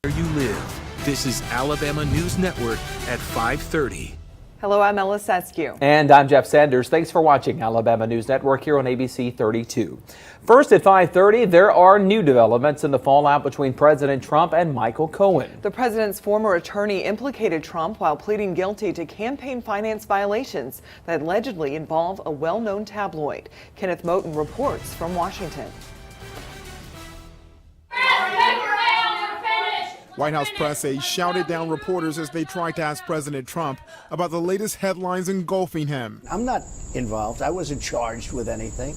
Where you live. This is Alabama News Network at 5:30. Hello, I'm Ella Seskew. And I'm Jeff Sanders. Thanks for watching Alabama News Network here on ABC 32. First at 5:30, there are new developments in the fallout between President Trump and Michael Cohen. The president's former attorney implicated Trump while pleading guilty to campaign finance violations that allegedly involve a well-known tabloid. Kenneth Moten reports from Washington. White House press aides shouted down reporters as they tried to ask President Trump about the latest headlines engulfing him. I'm not involved. I wasn't charged with anything.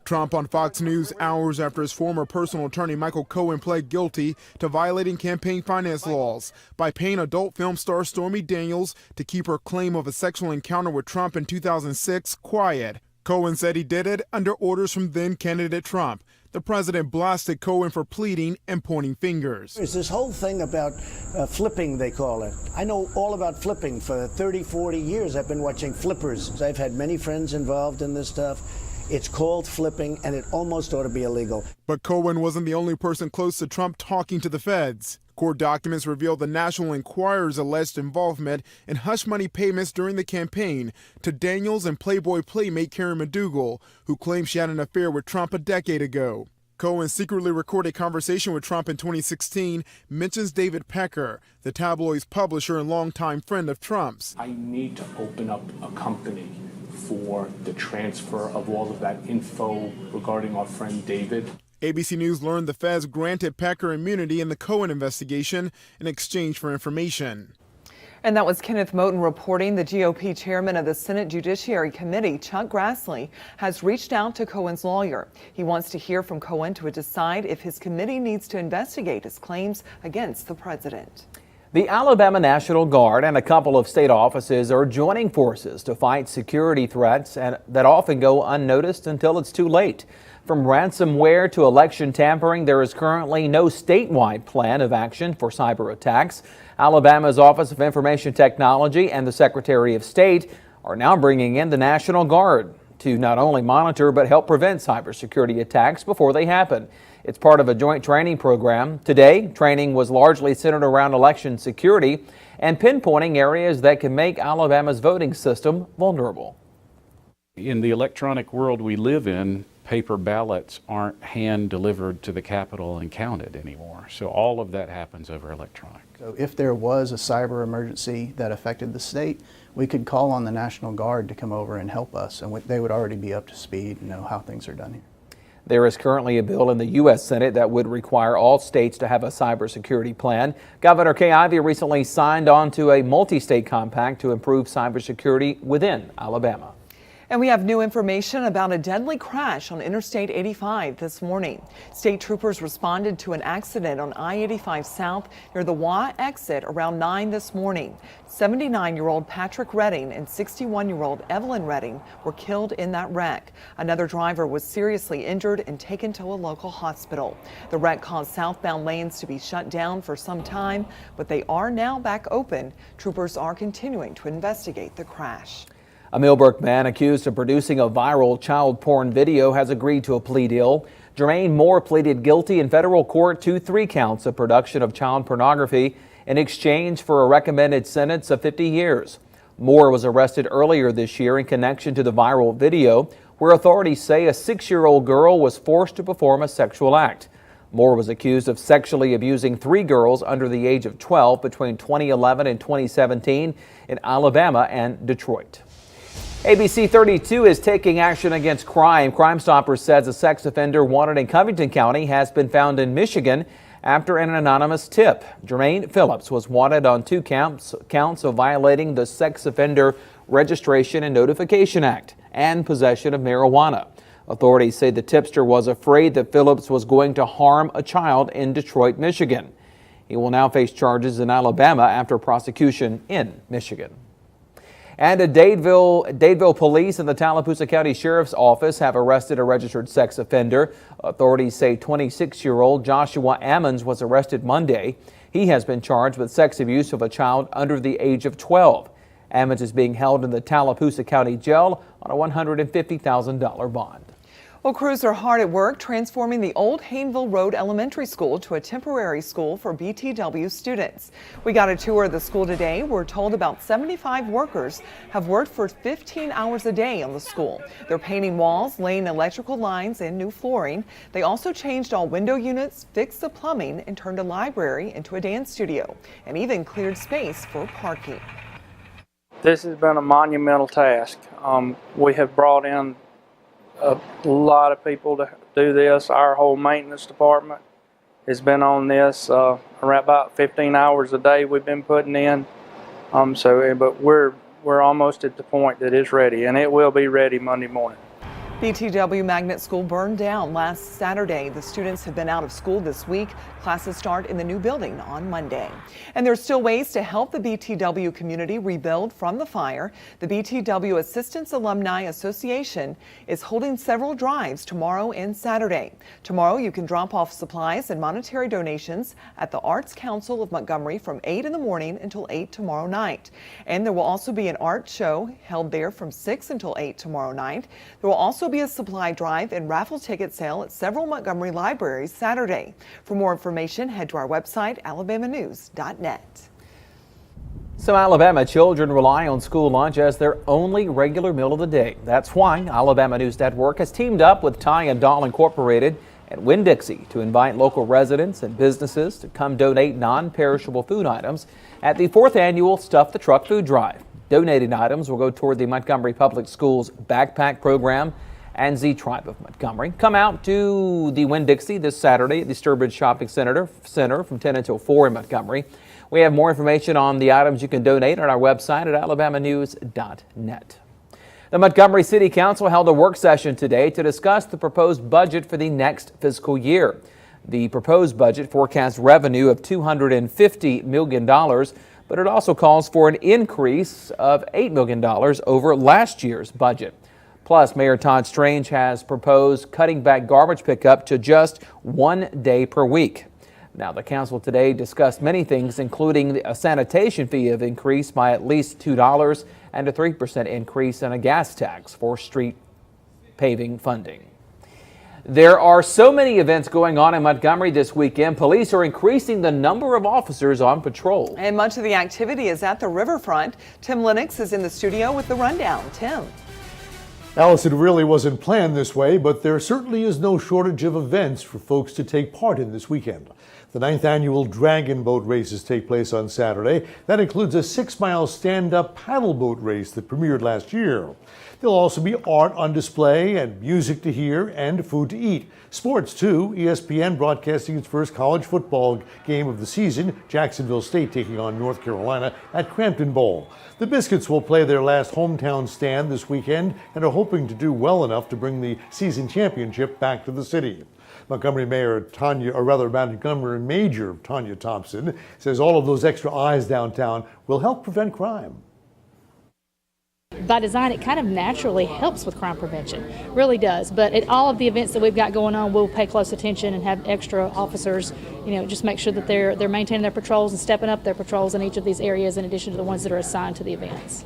Trump on Fox News hours after his former personal attorney Michael Cohen pled guilty to violating campaign finance laws by paying adult film star Stormy Daniels to keep her claim of a sexual encounter with Trump in 2006 quiet. Cohen said he did it under orders from then candidate Trump. The president blasted Cohen for pleading and pointing fingers. There's this whole thing about flipping, they call it. I know all about flipping. For 30, 40 years, I've been watching flippers. I've had many friends involved in this stuff. It's called flipping, and it almost ought to be illegal. But Cohen wasn't the only person close to Trump talking to the feds. Court documents revealed the National Enquirer's alleged involvement in hush money payments during the campaign to Daniels and Playboy playmate Karen McDougal, who claimed she had an affair with Trump a decade ago. Cohen secretly recorded a conversation with Trump in 2016, mentions David Pecker, the tabloid's publisher and longtime friend of Trump's. I need to open up a company for the transfer of all of that info regarding our friend David. ABC News learned the feds granted Pecker immunity in the Cohen investigation in exchange for information. And that was Kenneth Moten reporting. The GOP chairman of the Senate Judiciary Committee, Chuck Grassley, has reached out to Cohen's lawyer. He wants to hear from Cohen to decide if his committee needs to investigate his claims against the president. The Alabama National Guard and a couple of state offices are joining forces to fight security threats that often go unnoticed until it's too late. From ransomware to election tampering, there is currently no statewide plan of action for cyber attacks. Alabama's Office of Information Technology and the Secretary of State are now bringing in the National Guard to not only monitor but help prevent cybersecurity attacks before they happen. It's part of a joint training program. Today, training was largely centered around election security and pinpointing areas that can make Alabama's voting system vulnerable. In the electronic world we live in, paper ballots aren't hand delivered to the Capitol and counted anymore. So all of that happens over electronic. So if there was a cyber emergency that affected the state, we could call on the National Guard to come over and help us, and they would already be up to speed and know how things are done here. There is currently a bill in the U.S. Senate that would require all states to have a cybersecurity plan. Governor Kay Ivey recently signed on to a multi-state compact to improve cybersecurity within Alabama. And we have new information about a deadly crash on Interstate 85 this morning. State troopers responded to an accident on I-85 South near the Wah exit around 9 this morning. 79-year-old Patrick Redding and 61-year-old Evelyn Redding were killed in that wreck. Another driver was seriously injured and taken to a local hospital. The wreck caused southbound lanes to be shut down for some time, but they are now back open. Troopers are continuing to investigate the crash. A Millbrook man accused of producing a viral child porn video has agreed to a plea deal. Jermaine Moore pleaded guilty in federal court to 3 counts of production of child pornography in exchange for a recommended sentence of 50 years. Moore was arrested earlier this year in connection to the viral video, where authorities say a 6-year-old girl was forced to perform a sexual act. Moore was accused of sexually abusing 3 girls under the age of 12 between 2011 and 2017 in Alabama and Detroit. ABC 32 is taking action against crime. Crime Stoppers says a sex offender wanted in Covington County has been found in Michigan after an anonymous tip. Jermaine Phillips was wanted on 2 counts of violating the Sex Offender Registration and Notification Act and possession of marijuana. Authorities say the tipster was afraid that Phillips was going to harm a child in Detroit, Michigan. He will now face charges in Alabama after prosecution in Michigan. And Dadeville police and the Tallapoosa County Sheriff's Office have arrested a registered sex offender. Authorities say 26-year-old Joshua Ammons was arrested Monday. He has been charged with sex abuse of a child under the age of 12. Ammons is being held in the Tallapoosa County Jail on a $150,000 bond. Well, crews are hard at work transforming the old Hayneville Road Elementary School to a temporary school for BTW students. We got a tour of the school today. We're told about 75 workers have worked for 15 hours a day on the school. They're painting walls, laying electrical lines, and new flooring. They also changed all window units, fixed the plumbing, and turned a library into a dance studio, and even cleared space for parking. This has been a monumental task. We have brought in a lot of people to do this. Our whole maintenance department has been on this around about 15 hours a day we've been putting in. But we're almost at the point that it's ready, and it will be ready Monday morning. BTW Magnet School burned down last Saturday. The students have been out of school this week. Classes start in the new building on Monday. And there's still ways to help the BTW community rebuild from the fire. The BTW Assistance Alumni Association is holding several drives tomorrow and Saturday. Tomorrow you can drop off supplies and monetary donations at the Arts Council of Montgomery from 8 in the morning until 8 tomorrow night. And there will also be an art show held there from 6 until 8 tomorrow night. There will also be a supply drive and raffle ticket sale at several Montgomery libraries Saturday. For more information, head to our website, alabamanews.net. Some Alabama children rely on school lunch as their only regular meal of the day. That's why Alabama News Network has teamed up with Ty and Doll Incorporated and Winn-Dixie to invite local residents and businesses to come donate non-perishable food items at the 4th annual Stuff the Truck food drive. Donated items will go toward the Montgomery Public Schools backpack program and Z Tribe of Montgomery. Come out to the Winn-Dixie this Saturday at the Sturbridge Shopping Center from 10 until 4 in Montgomery. We have more information on the items you can donate on our website at alabamanews.net. The Montgomery City Council held a work session today to discuss the proposed budget for the next fiscal year. The proposed budget forecasts revenue of $250 million, but it also calls for an increase of $8 million over last year's budget. Plus, Mayor Todd Strange has proposed cutting back garbage pickup to just 1 day per week. Now, the council today discussed many things, including a sanitation fee of increase by at least $2 and a 3% increase in a gas tax for street paving funding. There are so many events going on in Montgomery this weekend. Police are increasing the number of officers on patrol. And much of the activity is at the riverfront. Tim Lennox is in the studio with the rundown. Tim. Alice, it really wasn't planned this way, but there certainly is no shortage of events for folks to take part in this weekend. The 9th annual Dragon Boat races take place on Saturday. That includes a 6-mile stand-up paddle boat race that premiered last year. There'll also be art on display and music to hear and food to eat. Sports, too. ESPN broadcasting its first college football game of the season, Jacksonville State taking on North Carolina at Crampton Bowl. The Biscuits will play their last hometown stand this weekend and are hoping to do well enough to bring the season championship back to the city. Montgomery Major Tanya Thompson says all of those extra eyes downtown will help prevent crime. By design, it kind of naturally helps with crime prevention, really does. But at all of the events that we've got going on, we'll pay close attention and have extra officers, just make sure that they're maintaining their patrols and stepping up their patrols in each of these areas in addition to the ones that are assigned to the events.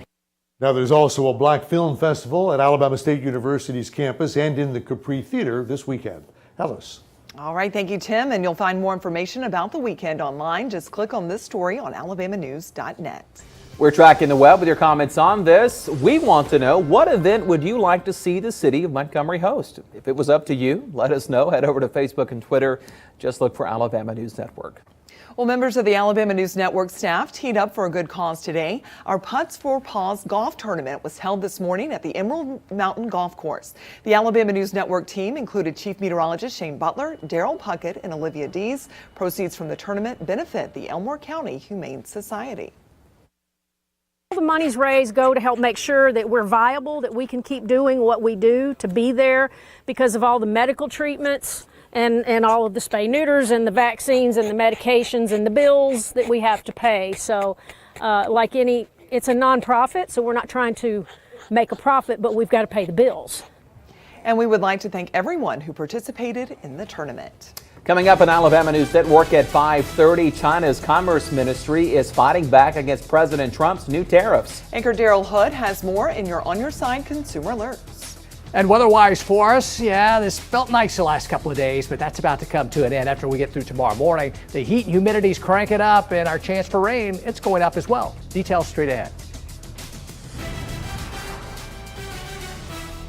Now, there's also a Black Film Festival at Alabama State University's campus and in the Capri Theater this weekend. Alice. All right, thank you, Tim. And you'll find more information about the weekend online. Just click on this story on alabamanews.net. We're tracking the web with your comments on this. We want to know, what event would you like to see the city of Montgomery host? If it was up to you, let us know. Head over to Facebook and Twitter. Just look for Alabama News Network. Well, members of the Alabama News Network staff teed up for a good cause today. Our Putts for Paws golf tournament was held this morning at the Emerald Mountain Golf Course. The Alabama News Network team included Chief Meteorologist Shane Butler, Daryl Puckett, and Olivia Dees. Proceeds from the tournament benefit the Elmore County Humane Society. The monies raised go to help make sure that we're viable, that we can keep doing what we do, to be there because of all the medical treatments and all of the spay neuters and the vaccines and the medications and the bills that we have to pay. So it's a nonprofit, so we're not trying to make a profit, but we've got to pay the bills. And we would like to thank everyone who participated in the tournament. Coming up on Alabama News Network at 5:30, China's Commerce Ministry is fighting back against President Trump's new tariffs. Anchor Daryl Hood has more in your On Your Side consumer alerts. And weather-wise for us, yeah, this felt nice the last couple of days, but that's about to come to an end after we get through tomorrow morning. The heat and humidity's cranking up, and our chance for rain, it's going up as well. Details straight ahead.